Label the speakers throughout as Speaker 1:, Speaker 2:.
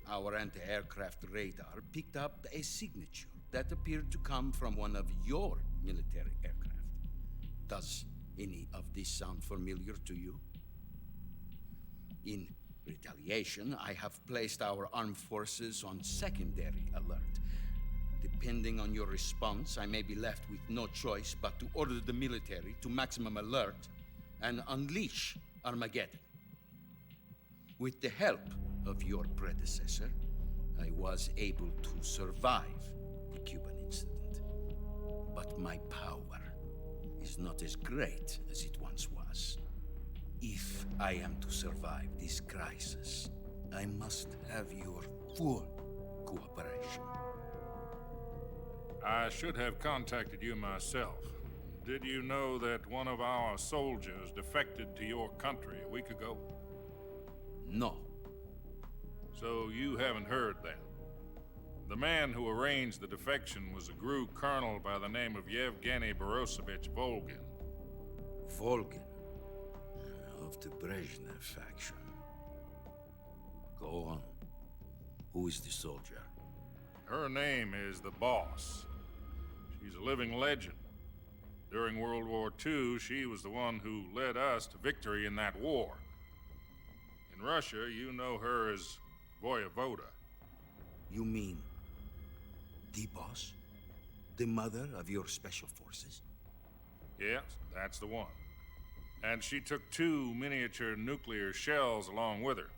Speaker 1: our anti-aircraft radar picked up a signature that appeared to come from one of your military aircraft. Does any of this sound familiar to you? In retaliation, I have placed our armed forces on secondary alert. Depending on your response, I may be left with no choice but to order the military to maximum alert and unleash Armageddon. With the help of your predecessor, I was able to survive the Cuban incident. But my power is not as great as it once was. If I am to survive this crisis, I must have your full cooperation.
Speaker 2: I should have contacted you myself. Did you know that one of our soldiers defected to your country a week ago?
Speaker 1: No.
Speaker 2: So you haven't heard then. The man who arranged the defection was a GRU colonel by the name of Yevgeny Borisovich Volgin.
Speaker 1: Volgin? Of the Brezhnev faction. Go on. Who is the soldier?
Speaker 2: Her name is the Boss. She's a living legend. During World War II, she was the one who led us to victory in that war. In Russia, you know her as Voyevoda.
Speaker 1: You mean the Boss? The mother of your special forces?
Speaker 2: Yes, that's the one. And she took 2 miniature nuclear shells along with her.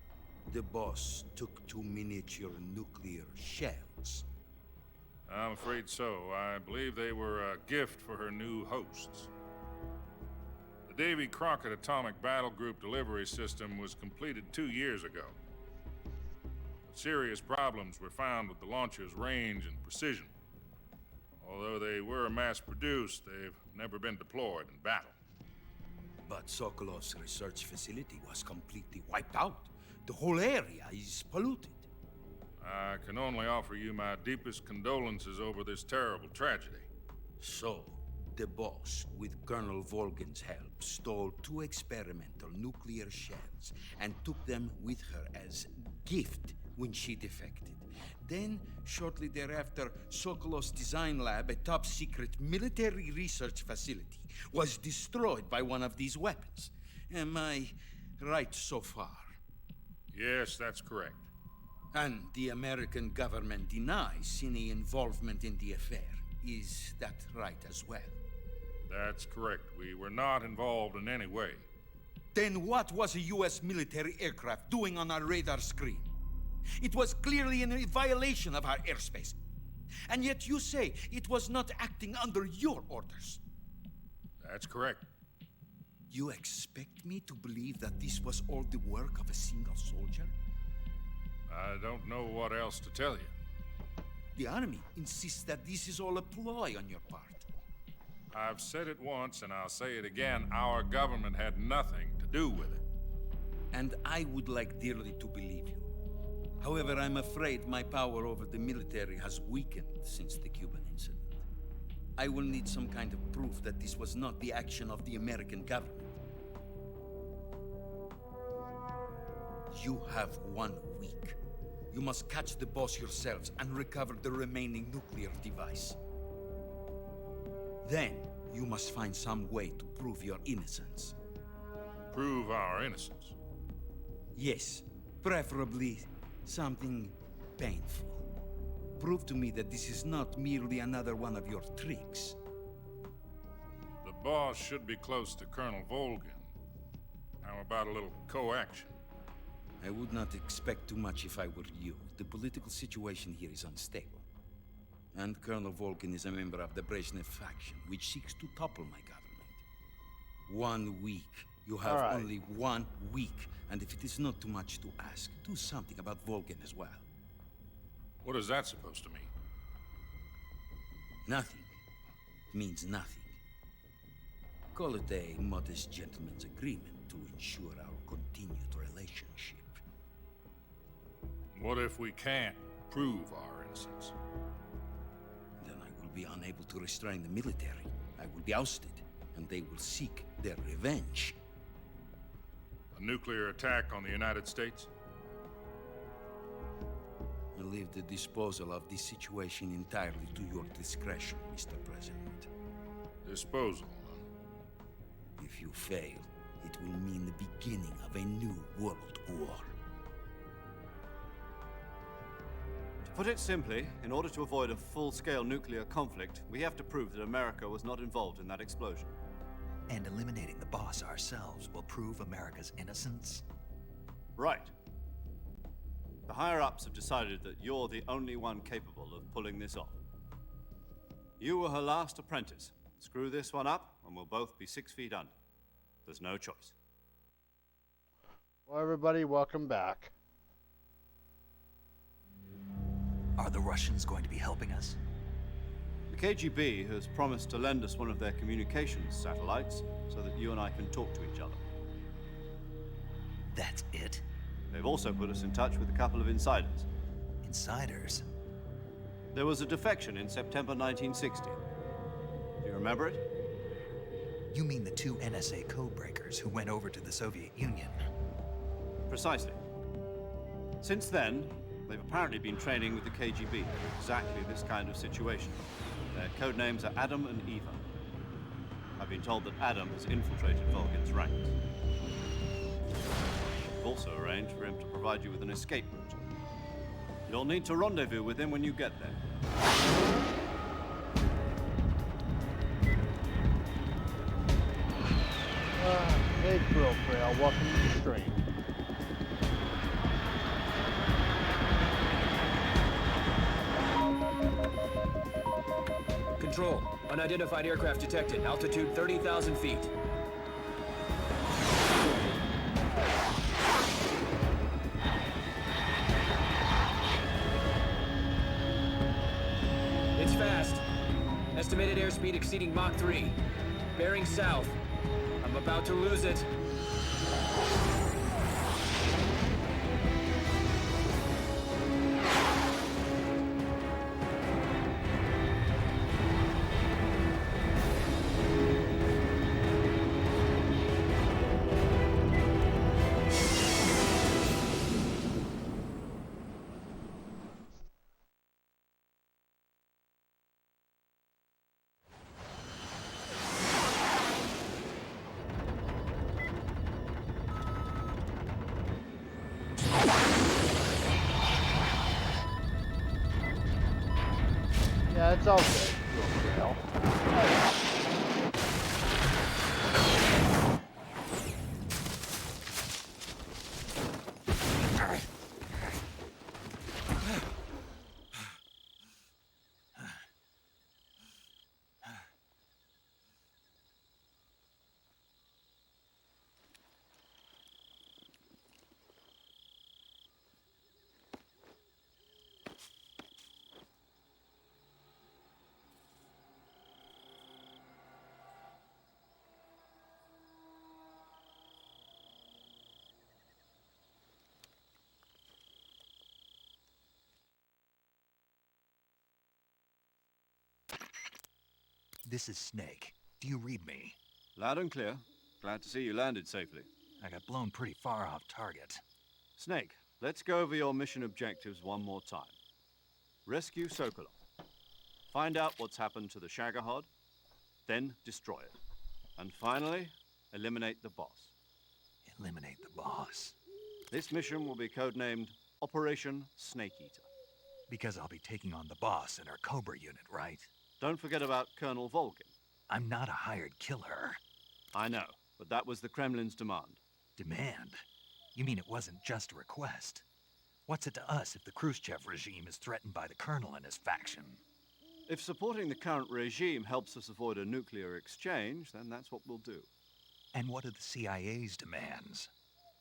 Speaker 1: The Boss took 2 miniature nuclear shells.
Speaker 2: I'm afraid so. I believe they were a gift for her new hosts. The Davy Crockett Atomic Battle Group delivery system was completed 2 years ago. But serious problems were found with the launcher's range and precision. Although they were mass-produced, they've never been deployed in battle.
Speaker 1: But Sokolov's research facility was completely wiped out. The whole area is polluted.
Speaker 2: I can only offer you my deepest condolences over this terrible tragedy.
Speaker 1: So, the Boss, with Colonel Volgin's help, stole 2 experimental nuclear shells and took them with her as gift when she defected. Then, shortly thereafter, Sokolov's design lab, a top-secret military research facility, was destroyed by one of these weapons. Am I right so far?
Speaker 2: Yes, that's correct.
Speaker 1: And the American government denies any involvement in the affair. Is that right as well?
Speaker 2: That's correct. We were not involved in any way.
Speaker 1: Then what was a U.S. military aircraft doing on our radar screen? It was clearly in a violation of our airspace. And yet you say it was not acting under your orders.
Speaker 2: That's correct.
Speaker 1: You expect me to believe that this was all the work of a single soldier?
Speaker 2: I don't know what else to tell you.
Speaker 1: The Army insists that this is all a ploy on your part.
Speaker 2: I've said it once and I'll say it again. Our government had nothing to do with it.
Speaker 1: And I would like dearly to believe you. However, I'm afraid my power over the military has weakened since the Cuban incident. I will need some kind of proof that this was not the action of the American government. You have 1 week. You must catch the Boss yourselves and recover the remaining nuclear device. Then, you must find some way to prove your innocence.
Speaker 2: Prove our innocence.
Speaker 1: Yes, preferably something painful. Prove to me that this is not merely another one of your tricks.
Speaker 2: The Boss should be close to Colonel Volgin. How about a little co-action?
Speaker 1: I would not expect too much if I were you. The political situation here is unstable. And Colonel Volgin is a member of the Brezhnev faction, which seeks to topple my government. 1 week. You have only 1 week. And if it is not too much to ask, do something about Volgin as well.
Speaker 2: What is that supposed to mean?
Speaker 1: Nothing. It means nothing. Call it a modest gentleman's agreement to ensure our continued relationship.
Speaker 2: What if we can't prove our innocence?
Speaker 1: Then I will be unable to restrain the military. I will be ousted, and they will seek their revenge.
Speaker 2: A nuclear attack on the United States?
Speaker 1: leave the disposal of this situation entirely to your discretion, Mr. President.
Speaker 2: Disposal,
Speaker 1: If you fail, it will mean the beginning of a new world war.
Speaker 3: To put it simply, in order to avoid a full-scale nuclear conflict, we have to prove that America was not involved in that explosion.
Speaker 4: And eliminating the boss ourselves will prove America's innocence?
Speaker 3: Right. The higher-ups have decided that you're the only one capable of pulling this off. You were her last apprentice. Screw this one up, and we'll both be 6 feet under. There's no choice.
Speaker 5: Well, everybody, welcome back.
Speaker 4: Are the Russians going to be helping us?
Speaker 3: The KGB has promised to lend us one of their communications satellites so that you and I can talk to each other.
Speaker 4: That's it?
Speaker 3: They've also put us in touch with a couple of insiders.
Speaker 4: Insiders?
Speaker 3: There was a defection in September 1960. Do you remember it?
Speaker 4: You mean the 2 NSA codebreakers who went over to the Soviet Union?
Speaker 3: Precisely. Since then, they've apparently been training with the KGB for exactly this kind of situation. Their code names are Adam and Eva. I've been told that Adam has infiltrated Vulcan's ranks. I've also arranged for him to provide you with an escape route. You'll need to rendezvous with him when you get there.
Speaker 5: Hey, Drill Trail, welcome to the stream.
Speaker 6: Control. Unidentified aircraft detected. Altitude 30,000 feet. It's fast. Estimated airspeed exceeding Mach 3. Bearing south. I'm about to lose it.
Speaker 5: Yeah, it's all good, Drill Trail.
Speaker 4: This is Snake. Do you read me?
Speaker 3: Loud and clear. Glad to see you landed safely.
Speaker 4: I got blown pretty far off target.
Speaker 3: Snake, let's go over your mission objectives one more time. Rescue Sokolov. Find out what's happened to the Shagohod, then destroy it. And finally, eliminate the boss.
Speaker 4: Eliminate the boss.
Speaker 3: This mission will be codenamed Operation Snake Eater.
Speaker 4: Because I'll be taking on the boss in our Cobra unit, right?
Speaker 3: Don't forget about Colonel Volgin.
Speaker 4: I'm not a hired killer.
Speaker 3: I know, but that was the Kremlin's demand.
Speaker 4: Demand? You mean it wasn't just a request? What's it to us if the Khrushchev regime is threatened by the Colonel and his faction?
Speaker 3: If supporting the current regime helps us avoid a nuclear exchange, then that's what we'll do.
Speaker 4: And what are the CIA's demands?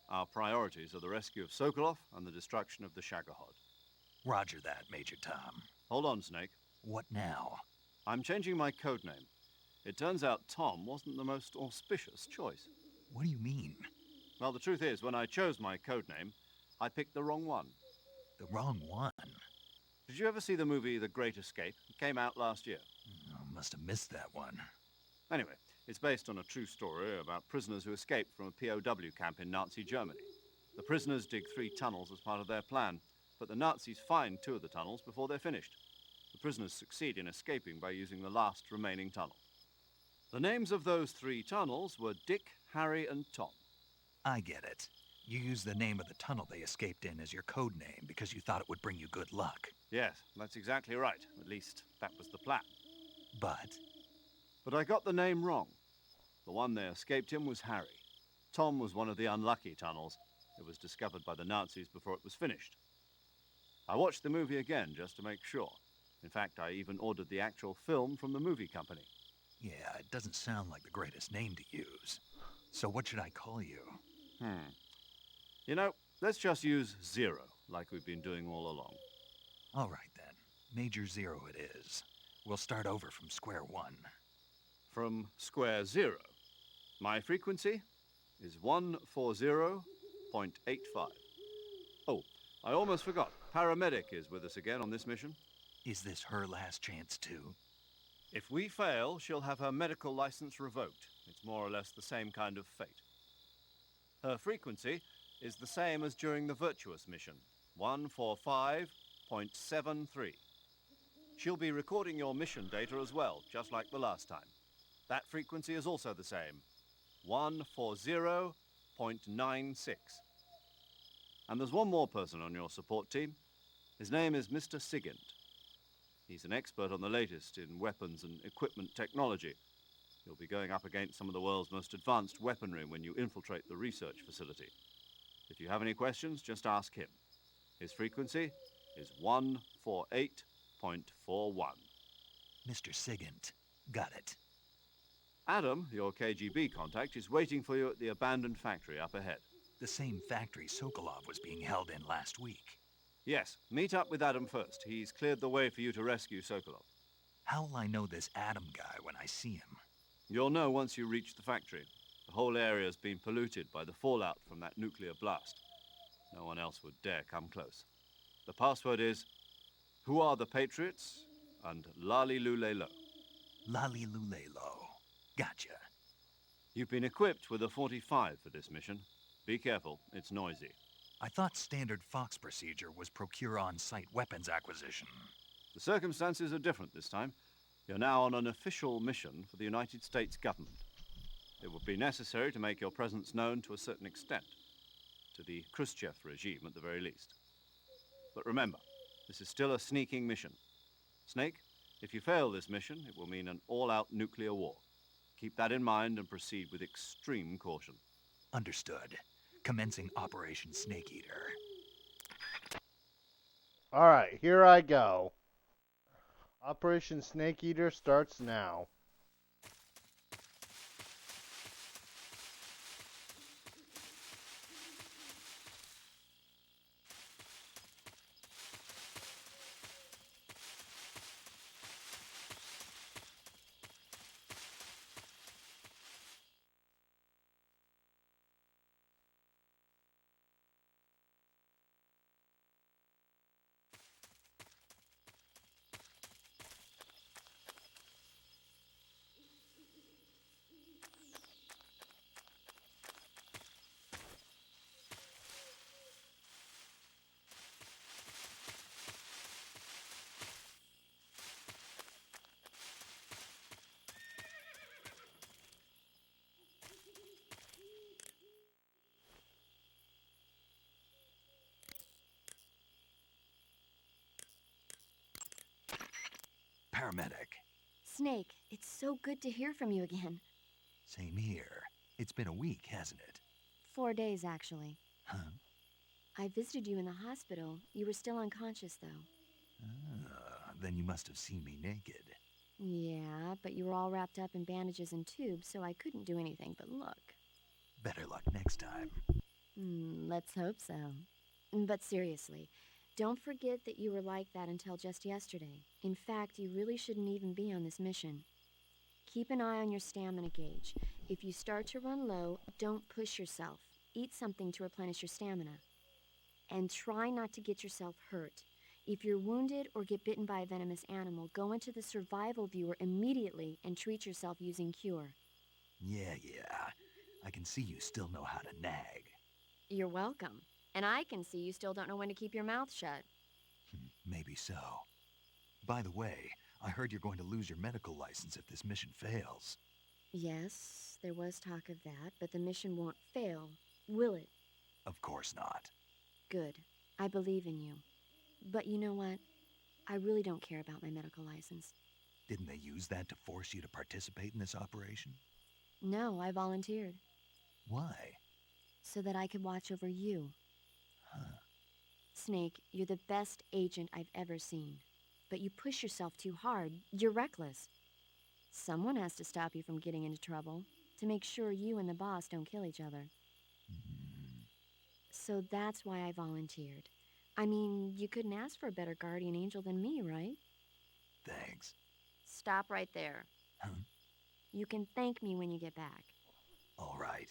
Speaker 3: Our priorities are the rescue of Sokolov and the destruction of the Shagohod.
Speaker 4: Roger that, Major Tom.
Speaker 3: Hold on, Snake.
Speaker 4: What now?
Speaker 3: I'm changing my codename. It turns out Tom wasn't the most auspicious choice.
Speaker 4: What do you mean?
Speaker 3: Well, the truth is, when I chose my codename, I picked the wrong one.
Speaker 4: The wrong one?
Speaker 3: Did you ever see the movie The Great Escape? It came out last year.
Speaker 4: Oh, must have missed that one.
Speaker 3: Anyway, it's based on a true story about prisoners who escaped from a POW camp in Nazi Germany. The prisoners dig 3 tunnels as part of their plan. but the Nazis find 2 of the tunnels before they're finished. The prisoners succeed in escaping by using the last remaining tunnel. The names of those 3 tunnels were Dick, Harry, and Tom.
Speaker 4: I get it. You used the name of the tunnel they escaped in as your code name because you thought it would bring you good luck.
Speaker 3: Yes, that's exactly right. At least, that was the plan.
Speaker 4: But
Speaker 3: I got the name wrong. The one they escaped in was Harry. Tom was one of the unlucky tunnels. It was discovered by the Nazis before it was finished. I watched the movie again just to make sure. In fact, I even ordered the actual film from the movie company.
Speaker 4: yeah, it doesn't sound like the greatest name to use. So what should I call you?
Speaker 3: You know, let's just use Zero, like we've been doing all along.
Speaker 4: All right then. Major Zero it is. We'll start over from square one.
Speaker 3: From square 0. My frequency is 140.85. Oh, I almost forgot. Paramedic is with us again on this mission.
Speaker 4: Is this her last chance too?
Speaker 3: If we fail, she'll have her medical license revoked. It's more or less the same kind of fate. Her frequency is the same as during the Virtuous mission, 145.73. She'll be recording your mission data as well, just like the last time. That frequency is also the same, 140.96. And there's one more person on your support team. His name is Mr. Sigint. He's an expert on the latest in weapons and equipment technology. You'll be going up against some of the world's most advanced weaponry when you infiltrate the research facility. If you have any questions, just ask him. His frequency is 148.41.
Speaker 4: Mr. Sigint. Got it.
Speaker 3: Adam, your KGB contact, is waiting for you at the abandoned factory up ahead.
Speaker 4: The same factory Sokolov was being held in last week.
Speaker 3: Yes, meet up with Adam first. He's cleared the way for you to rescue Sokolov.
Speaker 4: How'll I know this Adam guy when I see him?
Speaker 3: You'll know once you reach the factory. The whole area's been polluted by the fallout from that nuclear blast. No one else would dare come close. The password is, "Who are the Patriots?" and Lali Lule Lo.
Speaker 4: Lali Lulelo. Gotcha.
Speaker 3: You've been equipped with a 45 for this mission. Be careful, it's noisy.
Speaker 4: I thought standard Fox procedure was procure on-site weapons acquisition.
Speaker 3: The circumstances are different this time. You're now on an official mission for the United States government. It would be necessary to make your presence known to a certain extent, to the Khrushchev regime at the very least. But remember, this is still a sneaking mission. Snake, if you fail this mission, it will mean an all-out nuclear war. Keep that in mind and proceed with extreme caution.
Speaker 4: Understood. Commencing Operation Snake Eater.
Speaker 5: Alright, here I go. Operation Snake Eater starts now.
Speaker 4: Paramedic.
Speaker 7: Snake, it's so good to hear from you again.
Speaker 4: Same here. It's been a week, hasn't it?
Speaker 7: 4 days, actually.
Speaker 4: Huh?
Speaker 7: I visited you in the hospital. You were still unconscious, though.
Speaker 4: Then you must have seen me naked.
Speaker 7: Yeah, but you were all wrapped up in bandages and tubes, so I couldn't do anything but look.
Speaker 4: Better luck next time.
Speaker 7: Let's hope so. But seriously, don't forget that you were like that until just yesterday. In fact, you really shouldn't even be on this mission. Keep an eye on your stamina gauge. If you start to run low, don't push yourself. Eat something to replenish your stamina. And try not to get yourself hurt. If you're wounded or get bitten by a venomous animal, go into the survival viewer immediately and treat yourself using Cure.
Speaker 4: Yeah. I can see you still know how to nag.
Speaker 7: You're welcome. And I can see you still don't know when to keep your mouth shut.
Speaker 4: Maybe so. By the way, I heard you're going to lose your medical license if this mission fails.
Speaker 7: Yes, there was talk of that, but the mission won't fail, will it?
Speaker 4: Of course not.
Speaker 7: Good. I believe in you. But you know what? I really don't care about my medical license.
Speaker 4: Didn't they use that to force you to participate in this operation?
Speaker 7: No, I volunteered.
Speaker 4: Why?
Speaker 7: So that I could watch over you.
Speaker 4: Huh.
Speaker 7: Snake, you're the best agent I've ever seen. But you push yourself too hard. You're reckless. Someone has to stop you from getting into trouble, to make sure you and the boss don't kill each other. So that's why I volunteered. I mean, you couldn't ask for a better guardian angel than me, right?
Speaker 4: Thanks.
Speaker 7: Stop right there.
Speaker 4: Huh?
Speaker 7: You can thank me when you get back.
Speaker 4: All right.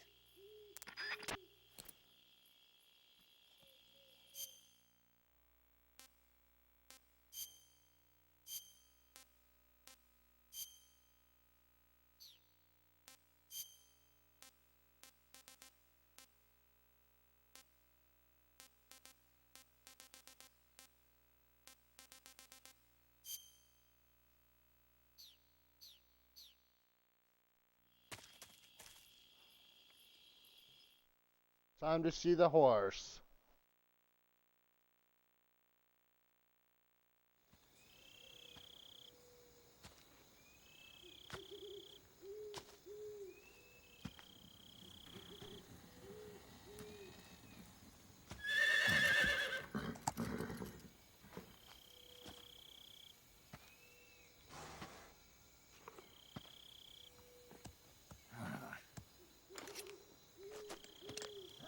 Speaker 5: Time to see the horse.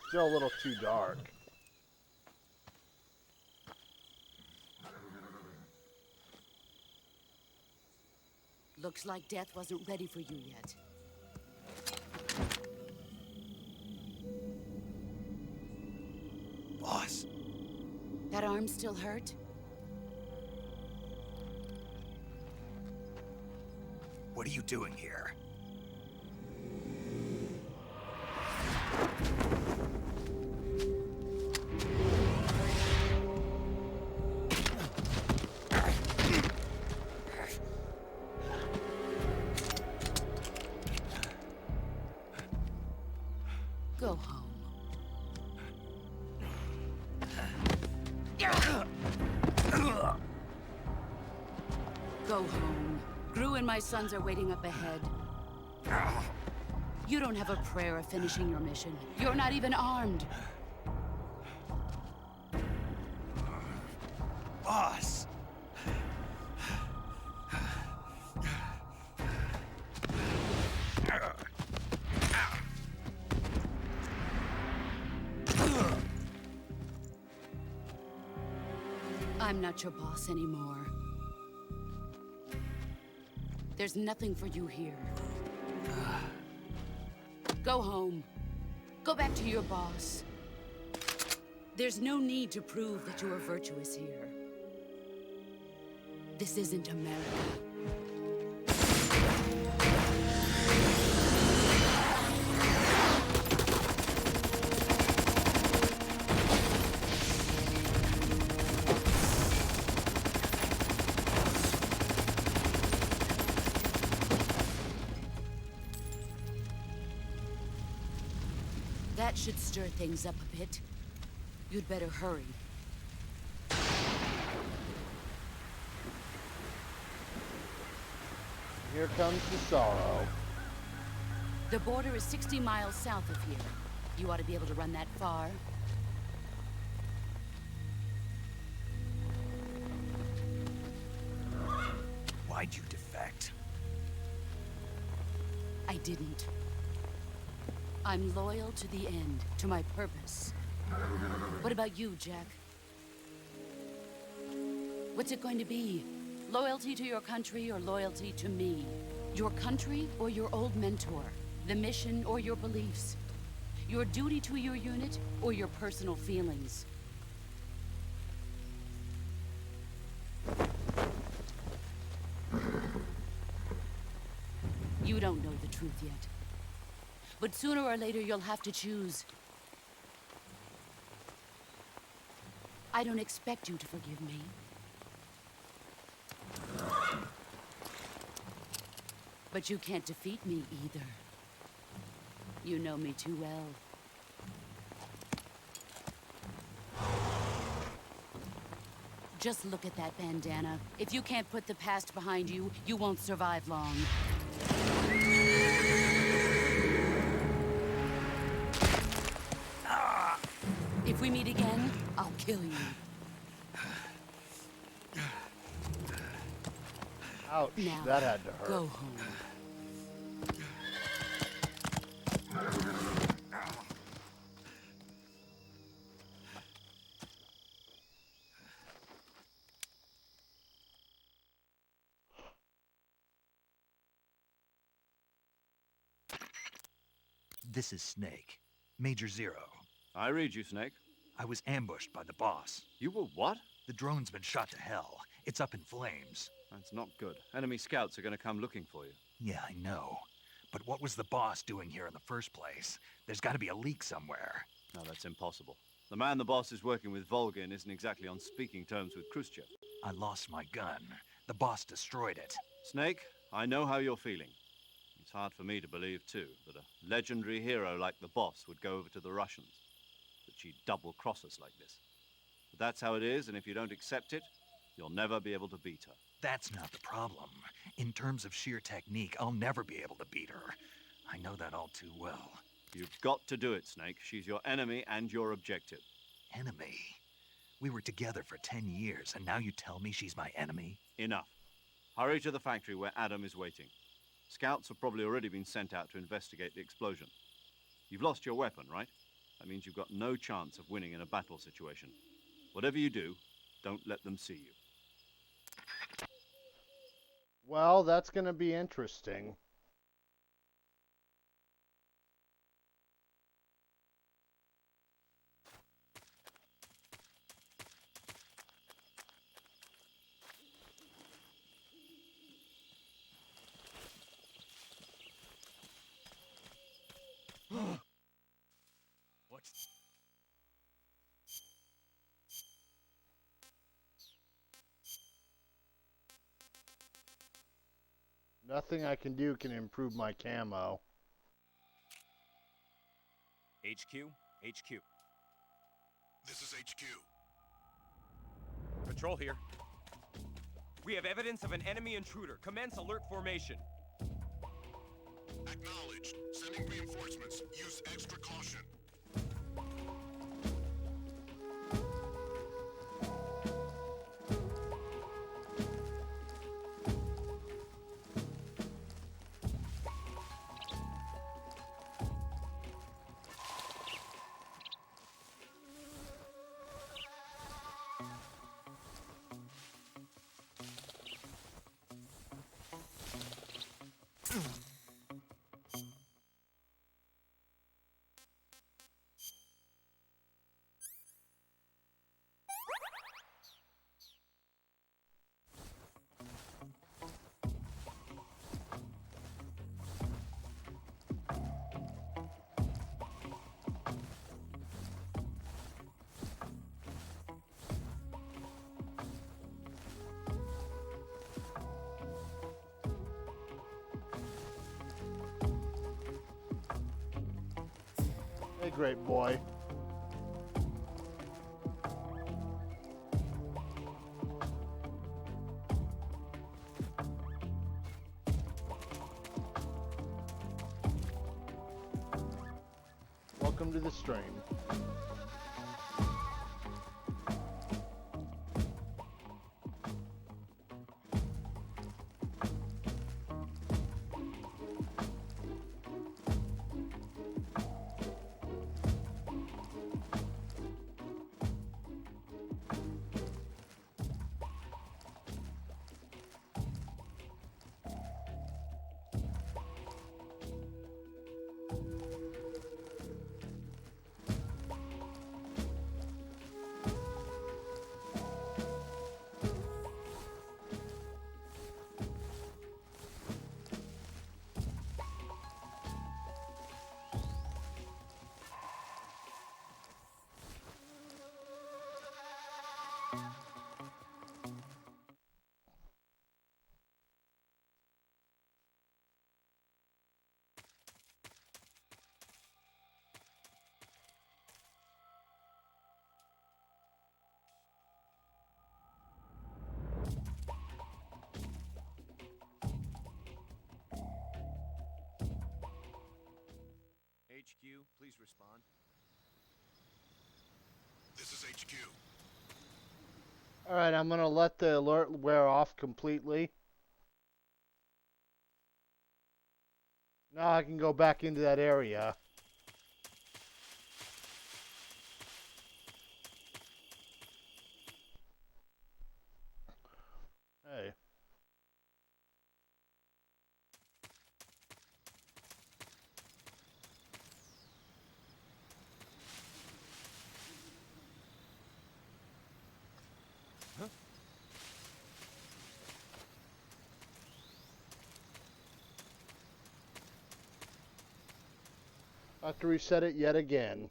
Speaker 5: Still a little too dark.
Speaker 8: Looks like death wasn't ready for you yet.
Speaker 4: Boss.
Speaker 8: That arm still hurt?
Speaker 4: What are you doing here?
Speaker 8: Go home. Go home. Gru and my sons are waiting up ahead. You don't have a prayer of finishing your mission. You're not even armed.
Speaker 4: Boss!
Speaker 8: I'm not your boss anymore. There's nothing for you here. Go home. Go back to your boss. There's no need to prove that you are virtuous here. This isn't America. That should stir things up a bit. You'd better hurry.
Speaker 5: Here comes the sorrow.
Speaker 8: The border is 60 miles south of here. You ought to be able to run that far.
Speaker 4: Why'd you defect?
Speaker 8: I didn't. I'm loyal to the end, to my purpose. What about you, Jack? What's it going to be? Loyalty to your country or loyalty to me? Your country or your old mentor? The mission or your beliefs? Your duty to your unit or your personal feelings? You don't know the truth yet. But sooner or later, you'll have to choose. I don't expect you to forgive me. But you can't defeat me either. You know me too well. Just look at that bandana. If you can't put the past behind you, you won't survive long. If we meet again, I'll kill you.
Speaker 5: Ouch,
Speaker 8: Now,
Speaker 5: that had to hurt.
Speaker 8: go home.
Speaker 4: This is Snake. Major Zero.
Speaker 3: I read you, Snake.
Speaker 4: I was ambushed by the boss.
Speaker 3: You were what?
Speaker 4: The drone's been shot to hell. It's up in flames.
Speaker 3: That's not good. Enemy scouts are going to come looking for you.
Speaker 4: Yeah, I know. But what was the boss doing here in the first place? There's got to be a leak somewhere.
Speaker 3: No, that's impossible. The man the boss is working with, Volgin, isn't exactly on speaking terms with Khrushchev.
Speaker 4: I lost my gun. The boss destroyed it.
Speaker 3: Snake, I know how you're feeling. It's hard for me to believe, too, that a legendary hero like the boss would go over to the Russians. That she'd double-cross us like this. But that's how it is, and if you don't accept it, you'll never be able to beat her.
Speaker 4: That's not the problem. In terms of sheer technique, I'll never be able to beat her. I know that all too well.
Speaker 3: You've got to do it, Snake. She's your enemy and your objective.
Speaker 4: Enemy? We were together for 10 years, and now you tell me she's my enemy?
Speaker 3: Enough. Hurry to the factory where Adam is waiting. Scouts have probably already been sent out to investigate the explosion. You've lost your weapon, right? That means you've got no chance of winning in a battle situation. Whatever you do, don't let them see you.
Speaker 5: Well, that's going to be interesting.
Speaker 4: What?
Speaker 5: Nothing I can do can improve my camo.
Speaker 9: HQ? HQ.
Speaker 10: This is HQ.
Speaker 9: Patrol here. We have evidence of an enemy intruder. Commence alert formation.
Speaker 10: Acknowledged. Sending reinforcements. Use extra caution.
Speaker 5: Hey, great boy. Welcome to the stream.
Speaker 9: please respond?
Speaker 10: This is HQ.
Speaker 5: Alright, I'm gonna let the alert wear off completely. Now I can go back into that area. Hey. I have to reset it yet again.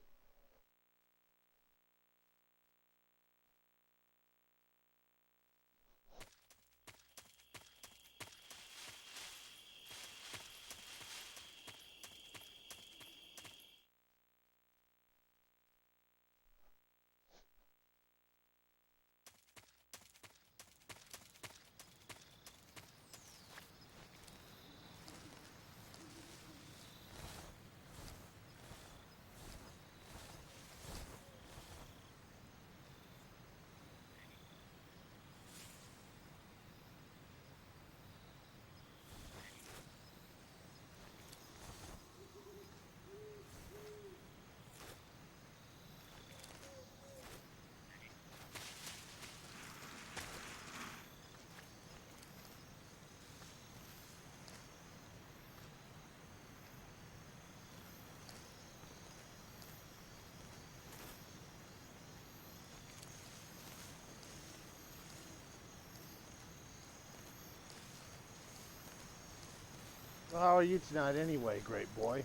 Speaker 5: Well, how are you tonight anyway, great boy?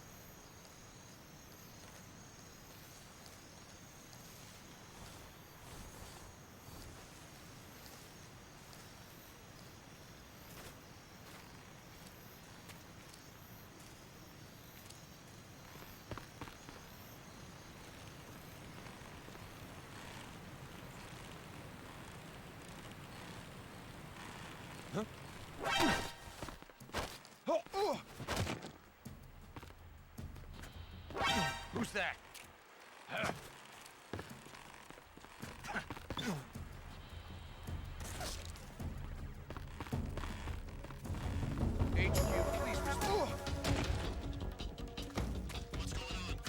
Speaker 9: Who's that? HQ, please respond.
Speaker 10: What's going on?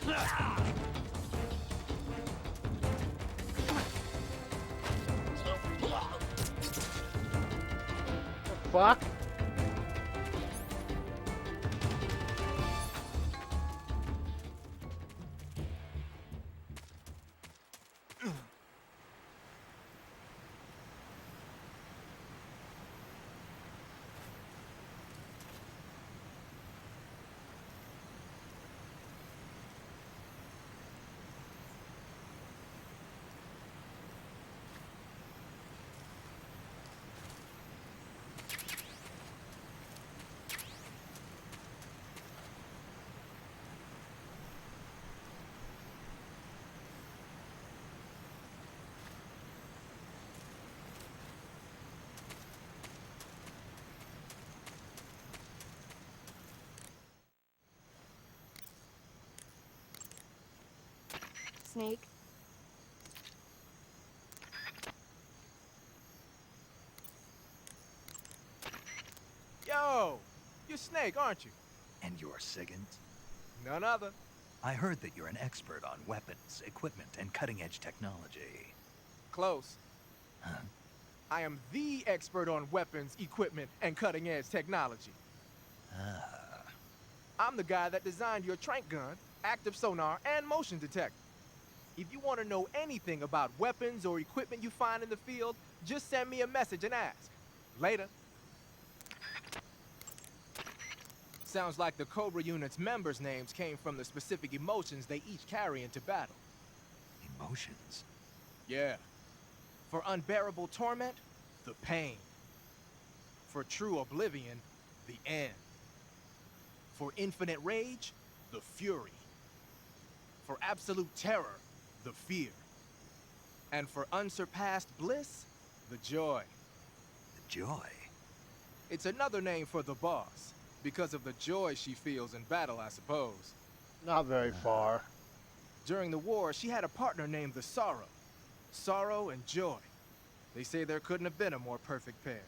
Speaker 10: There's something wrong. Support you.
Speaker 5: Fuck?
Speaker 7: Snake?
Speaker 9: Yo! You're Snake, aren't you?
Speaker 4: And you're Sigint?
Speaker 9: None other.
Speaker 4: I heard that you're an expert on weapons, equipment, and cutting-edge technology.
Speaker 9: Close.
Speaker 4: Huh?
Speaker 9: I am the expert on weapons, equipment, and cutting-edge technology. I'm the guy that designed your trank gun, active sonar, and motion detector. If you want to know anything about weapons or equipment you find in the field, just send me a message and ask. Later. Sounds like the Cobra unit's members' names came from the specific emotions they each carry into battle.
Speaker 4: Emotions?
Speaker 9: Yeah. For unbearable torment, the pain. For true oblivion, the end. For infinite rage, the fury. For absolute terror, the fear. And for unsurpassed bliss, the joy.
Speaker 4: The joy?
Speaker 9: It's another name for the boss, because of the joy she feels in battle, I suppose.
Speaker 5: Not very far.
Speaker 9: During the war, she had a partner named the Sorrow. Sorrow and joy. They say there couldn't have been a more perfect pair.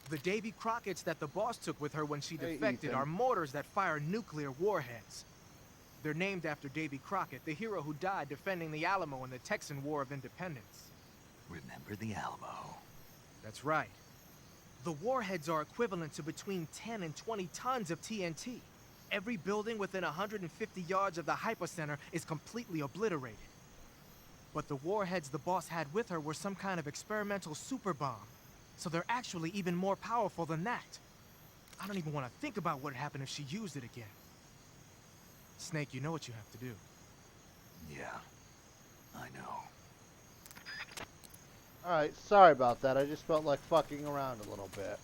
Speaker 9: The Davy Crockett's that the boss took with her when she defected are mortars that fire nuclear warheads. They're named after Davy Crockett, the hero who died defending the Alamo in the Texan War of Independence.
Speaker 4: Remember the Alamo.
Speaker 9: That's right. The warheads are equivalent to between 10 and 20 tons of TNT. Every building within 150 yards of the hypocenter is completely obliterated. But the warheads the boss had with her were some kind of experimental super bomb. So they're actually even more powerful than that. I don't even want to think about what would happen if she used it again. Snake, you know what you have to do.
Speaker 4: Yeah, I know.
Speaker 5: Alright, sorry about that. I just felt like fucking around a little bit.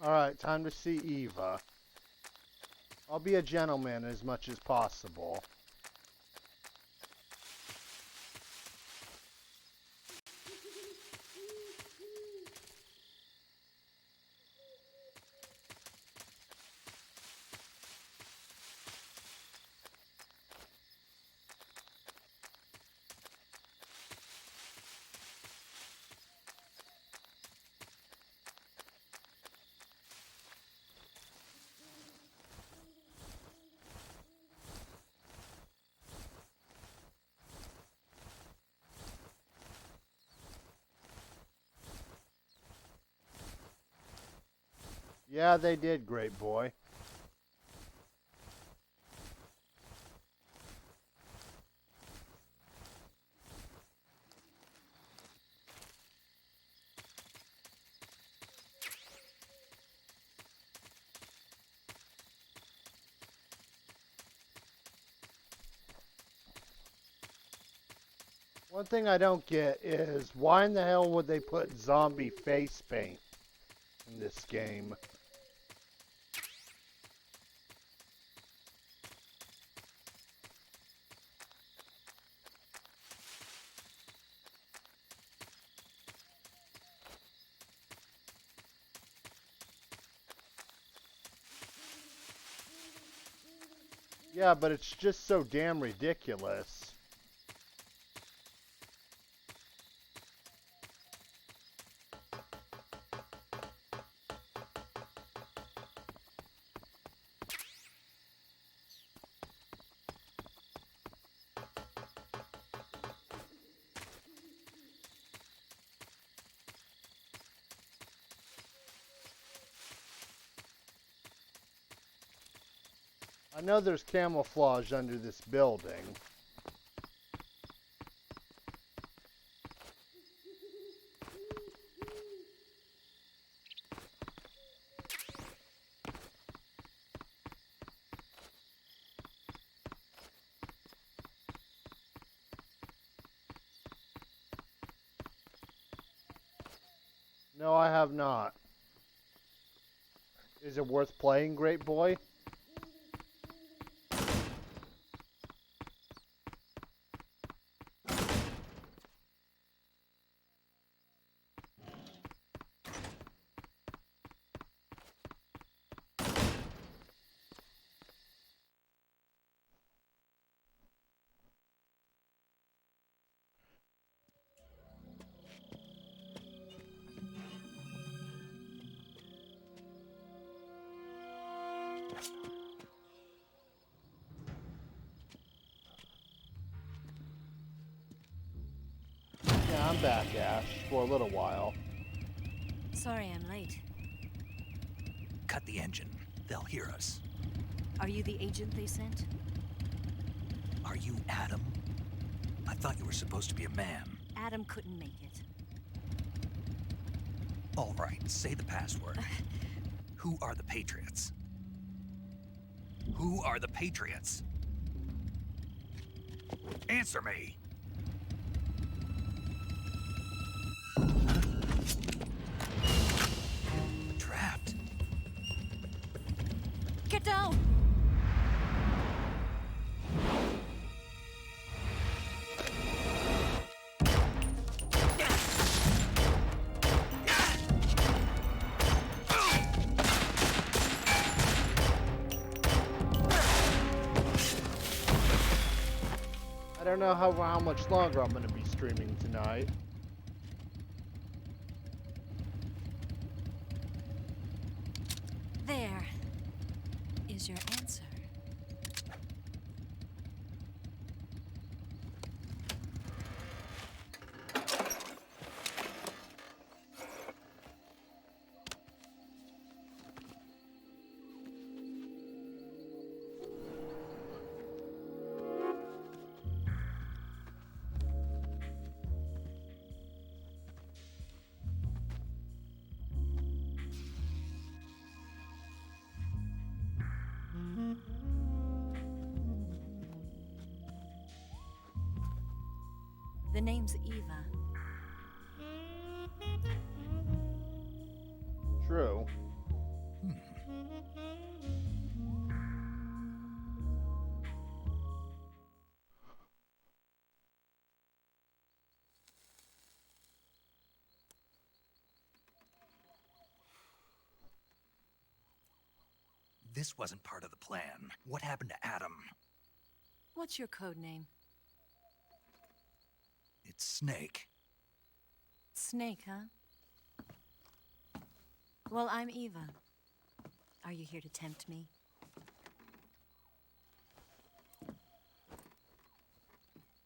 Speaker 5: Alright, time to see Eva. I'll be a gentleman as much as possible. Yeah, they did, great boy. One thing I don't get is why in the hell would they put zombie face paint in this game? Yeah, but it's just so damn ridiculous. I know there's camouflage under this building. No, I have not. Is it worth playing, great boy? I'm back, Ash, for a little while.
Speaker 11: Sorry I'm late.
Speaker 4: Cut the engine. They'll hear us.
Speaker 11: Are you the agent they sent?
Speaker 4: Are you Adam? I thought you were supposed to be a man.
Speaker 11: Adam couldn't make it.
Speaker 4: All right, say the password. Who are the Patriots? Who are the Patriots? Answer me! Trapped.
Speaker 11: Get down!
Speaker 5: I don't know how much longer I'm going to be streaming tonight.
Speaker 11: There is your answer. The name's Eva.
Speaker 5: True.
Speaker 4: This wasn't part of the plan. What happened to Adam?
Speaker 11: What's your code name?
Speaker 4: It's Snake.
Speaker 11: Snake, huh? Well, I'm Eva. Are you here to tempt me?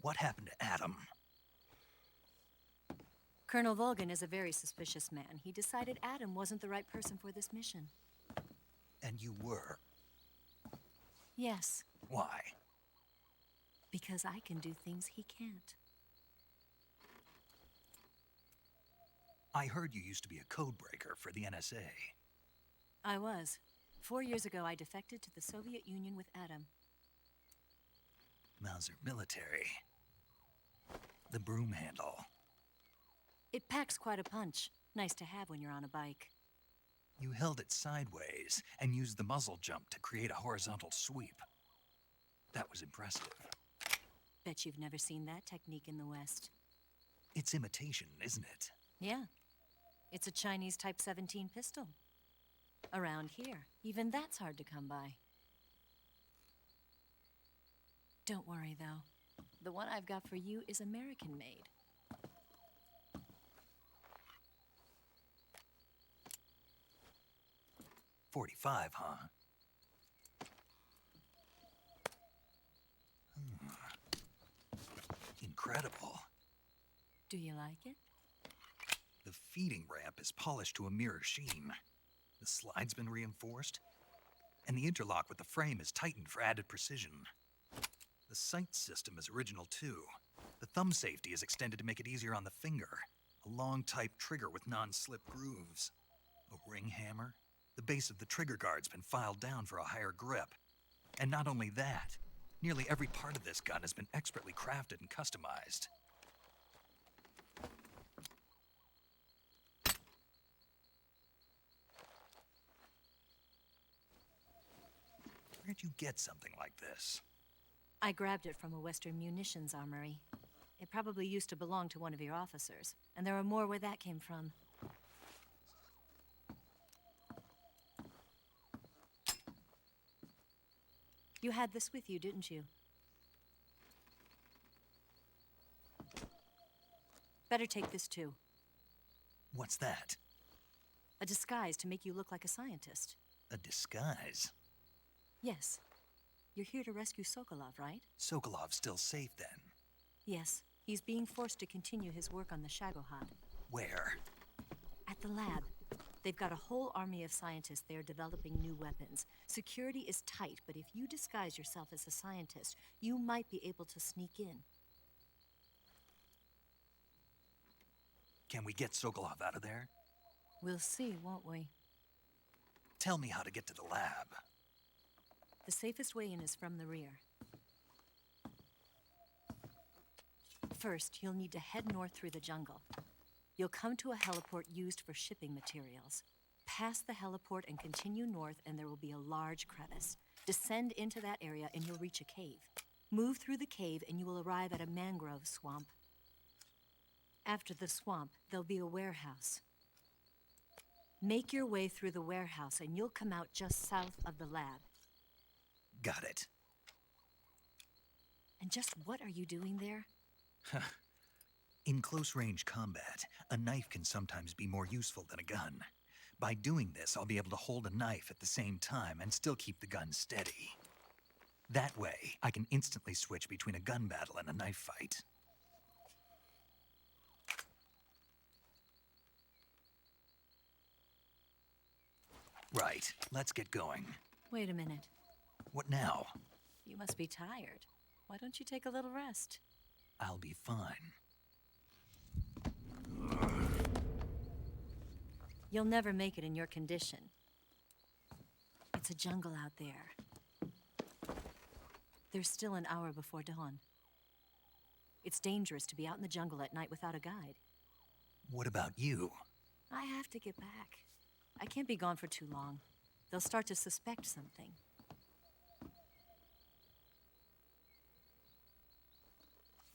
Speaker 4: What happened to Adam?
Speaker 11: Colonel Volgan is a very suspicious man. He decided Adam wasn't the right person for this mission.
Speaker 4: And you were.
Speaker 11: Yes,
Speaker 4: Why?
Speaker 11: because I can do things he can't.
Speaker 4: I heard you used to be a codebreaker for the NSA.
Speaker 11: I was. 4 years ago, I defected to the Soviet Union with Adam.
Speaker 4: Mauser military. The broom handle.
Speaker 11: It packs quite a punch. Nice to have when you're on a bike.
Speaker 4: You held it sideways and used the muzzle jump to create a horizontal sweep. That was impressive.
Speaker 11: Bet you've never seen that technique in the West.
Speaker 4: It's imitation, isn't it?
Speaker 11: Yeah. It's a Chinese Type 17 pistol. Around here, even that's hard to come by. Don't worry, though. The one I've got for you is American-made.
Speaker 4: .45, huh? Incredible.
Speaker 11: Do you like it?
Speaker 4: The feeding ramp is polished to a mirror sheen. The slide's been reinforced, and the interlock with the frame is tightened for added precision. The sight system is original too. The thumb safety is extended to make it easier on the finger. A long type trigger with non-slip grooves. A ring hammer. The base of the trigger guard's been filed down for a higher grip. And not only that, nearly every part of this gun has been expertly crafted and customized. Where'd you get something like this?
Speaker 11: I grabbed it from a Western munitions armory. It probably used to belong to one of your officers, and there are more where that came from. You had this with you, didn't you? Better take this too.
Speaker 4: What's that?
Speaker 11: A disguise to make you look like a scientist.
Speaker 4: A disguise?
Speaker 11: Yes. You're here to rescue Sokolov, right?
Speaker 4: Sokolov's still safe then.
Speaker 11: Yes, He's being forced to continue his work on the Shagohod.
Speaker 4: Where?
Speaker 11: At the lab. They've got a whole army of scientists there developing new weapons. Security is tight, but if you disguise yourself as a scientist, you might be able to sneak in.
Speaker 4: Can we get Sokolov out of there?
Speaker 11: We'll see, won't we?
Speaker 4: Tell me how to get to the lab.
Speaker 11: The safest way in is from the rear. First, you'll need to head north through the jungle. You'll come to a heliport used for shipping materials. Pass the heliport and continue north, and there will be a large crevice. Descend into that area, and you'll reach a cave. Move through the cave, and you will arrive at a mangrove swamp. After the swamp, there'll be a warehouse. Make your way through the warehouse, and you'll come out just south of the lab.
Speaker 4: Got it.
Speaker 11: And just what are you doing there?
Speaker 4: In close-range combat, a knife can sometimes be more useful than a gun. By doing this, I'll be able to hold a knife at the same time and still keep the gun steady. That way, I can instantly switch between a gun battle and a knife fight. Right, let's get going.
Speaker 11: Wait a minute.
Speaker 4: What now?
Speaker 11: You must be tired. Why don't you take a little rest?
Speaker 4: I'll be fine.
Speaker 11: You'll never make it in your condition. It's a jungle out there. There's still an hour before dawn. It's dangerous to be out in the jungle at night without a guide.
Speaker 4: What about you?
Speaker 11: I have to get back. I can't be gone for too long. They'll start to suspect something.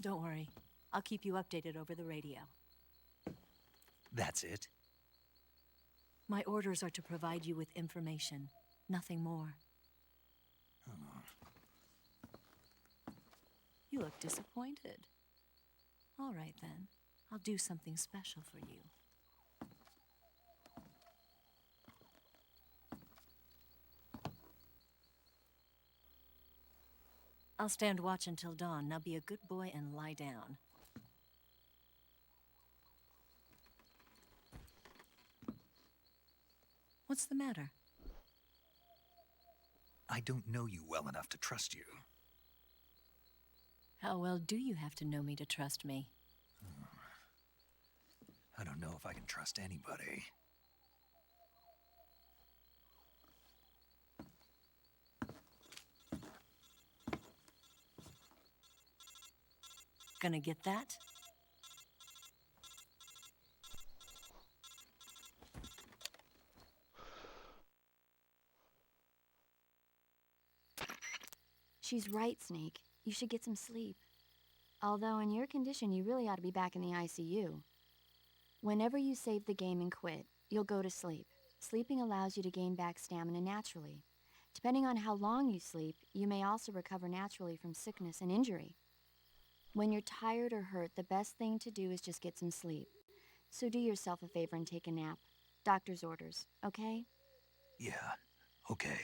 Speaker 11: Don't worry. I'll keep you updated over the radio.
Speaker 4: That's it?
Speaker 11: My orders are to provide you with information, nothing more. You look disappointed. All right, then. I'll do something special for you. I'll stand watch until dawn. Now be a good boy and lie down. What's the matter?
Speaker 4: I don't know you well enough to trust you.
Speaker 11: How well do you have to know me to trust me?
Speaker 4: I don't know if I can trust anybody.
Speaker 11: Gonna get that?
Speaker 7: She's right, Snake. You should get some sleep. Although in your condition, you really ought to be back in the ICU. Whenever you save the game and quit, you'll go to sleep. Sleeping allows you to gain back stamina naturally. Depending on how long you sleep, you may also recover naturally from sickness and injury. When you're tired or hurt, the best thing to do is just get some sleep. So do yourself a favor and take a nap. Doctor's orders, okay?
Speaker 4: Yeah, okay.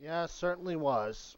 Speaker 5: Yeah, it certainly was.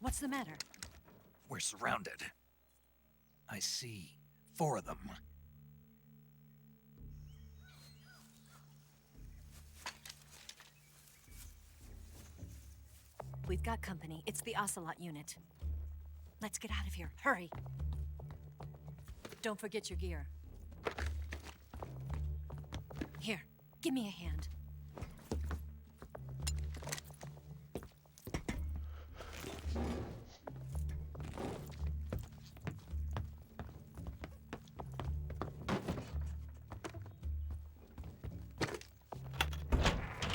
Speaker 11: What's the matter?
Speaker 4: We're surrounded. I see 4 of them.
Speaker 11: We've got company. It's the Ocelot unit. Let's get out of here. Hurry. Don't forget your gear. Here, give me a hand.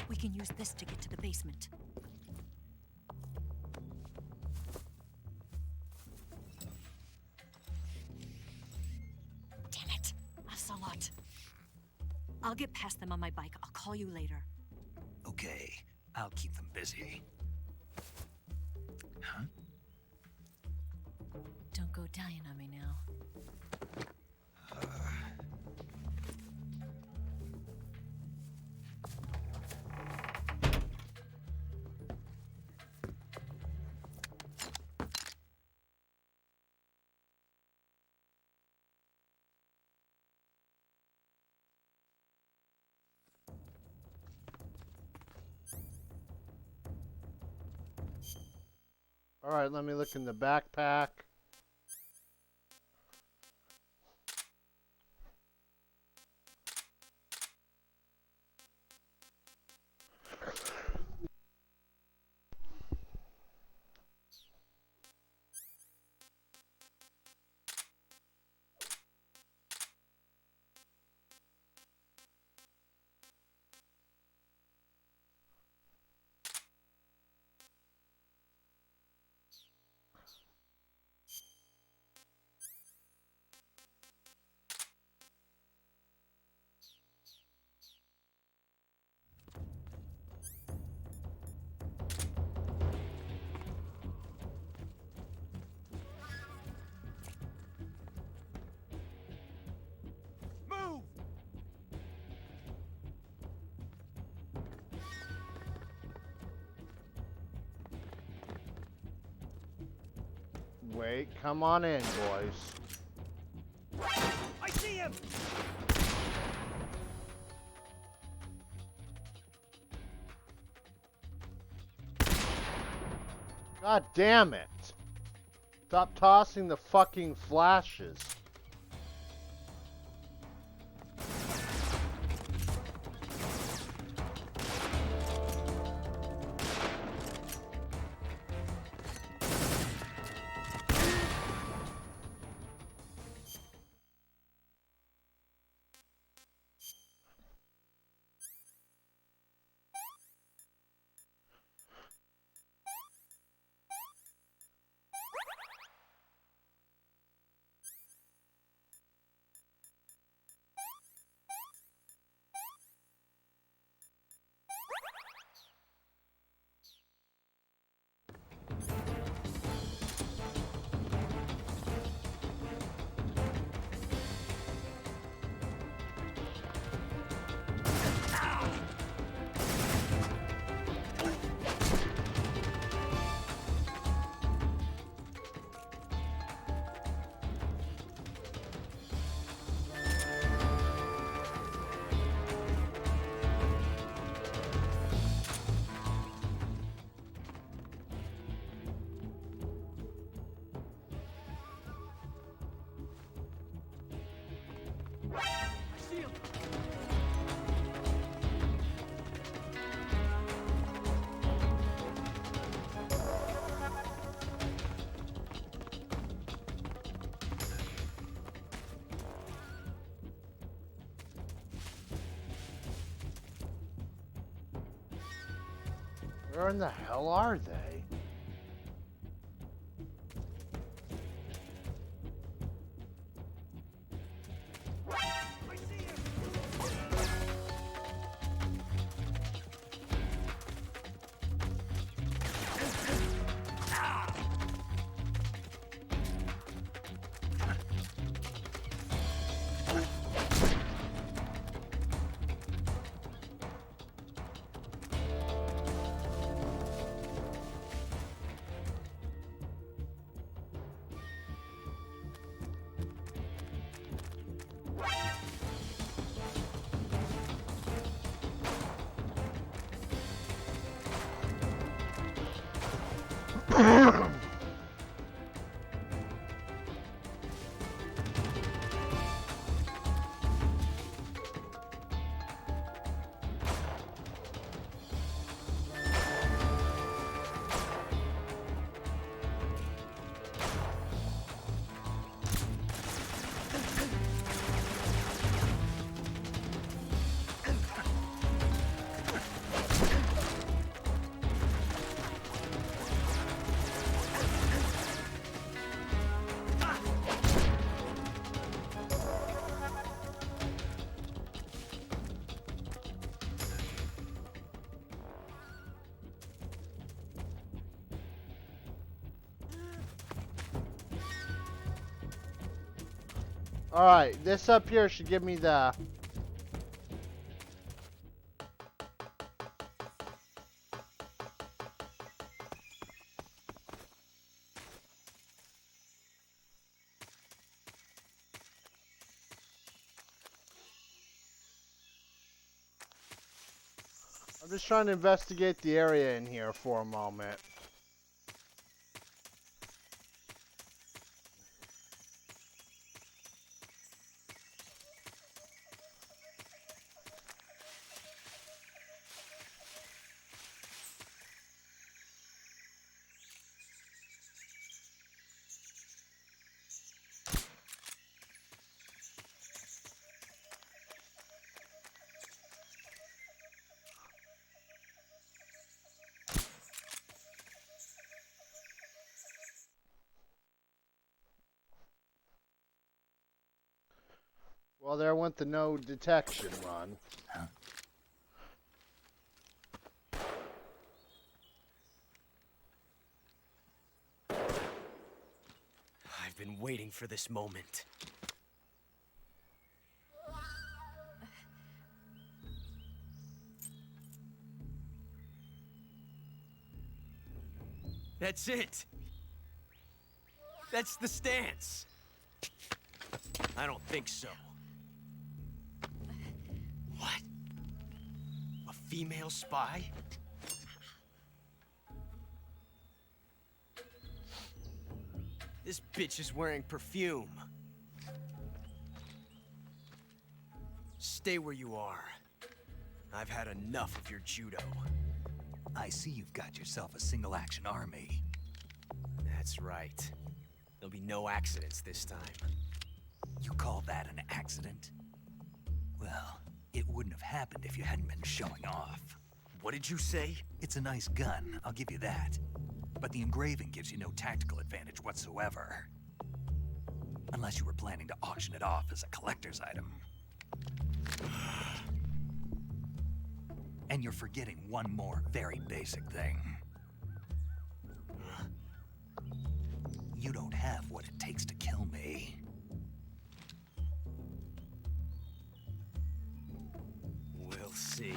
Speaker 11: We can use this to get to the basement. Damn it! Ocelot. I'll get past them on my bike. I'll call you later.
Speaker 4: Okay, I'll keep them busy. Huh?
Speaker 11: Don't go dying on me now.
Speaker 5: Alright, let me look in the backpack. Wait, come on in, boys.
Speaker 9: I see him!
Speaker 5: God damn it! Stop tossing the fucking flashes. Where in the hell are they? Alright, this up here should give me the... I'm just trying to investigate the area in here for a moment. Well, there went the no detection run.
Speaker 6: I've been waiting for this moment. That's it. That's the stance. I don't think so. What? A female spy? This bitch is wearing perfume. Stay where you are. I've had enough of your judo.
Speaker 4: I see you've got yourself a single-action army.
Speaker 6: That's right. There'll be no accidents this time.
Speaker 4: You call that an accident? Well, it wouldn't have happened if you hadn't been showing off.
Speaker 6: What did you say?
Speaker 4: It's a nice gun, I'll give you that. But the engraving gives you no tactical advantage whatsoever. Unless you were planning to auction it off as a collector's item. And you're forgetting one more very basic thing. You don't have what it takes to kill me.
Speaker 6: We'll see.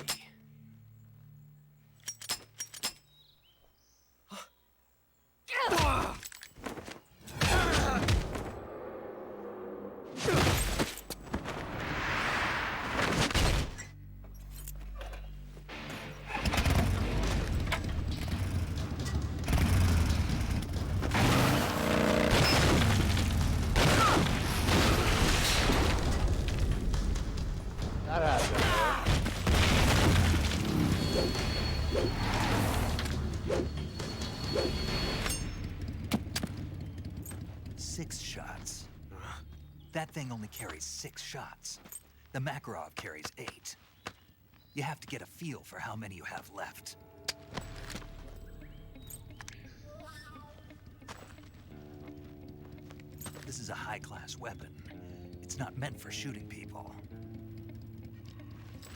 Speaker 5: That happened.
Speaker 4: 6 shots. That thing only carries 6 shots. The Makarov carries 8. You have to get a feel for how many you have left. This is a high-class weapon. It's not meant for shooting people.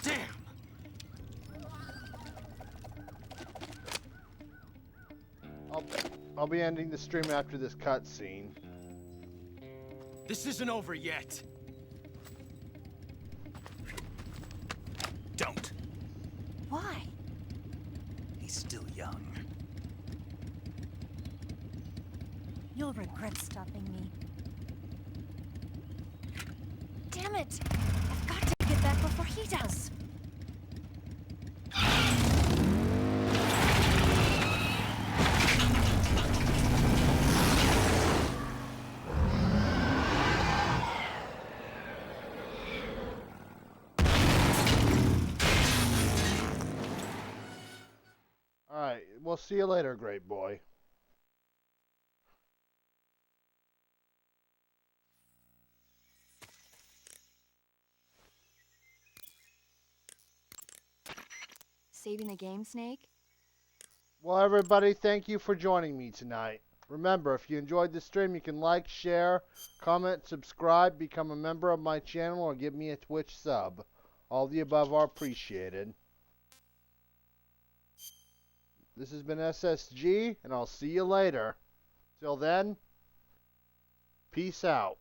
Speaker 6: Damn!
Speaker 5: I'll be ending the stream after this cutscene.
Speaker 6: This isn't over yet.
Speaker 4: Don't.
Speaker 11: Why?
Speaker 4: He's still young.
Speaker 11: You'll regret stopping me. Damn it! I've got to get back before he does.
Speaker 5: Alright, we'll see you later, great boy.
Speaker 7: Saving the game, Snake?
Speaker 5: Well, everybody, thank you for joining me tonight. Remember, if you enjoyed the stream, you can like, share, comment, subscribe, become a member of my channel, or give me a Twitch sub. All the above are appreciated. This has been SSG, and I'll see you later. Till then, peace out.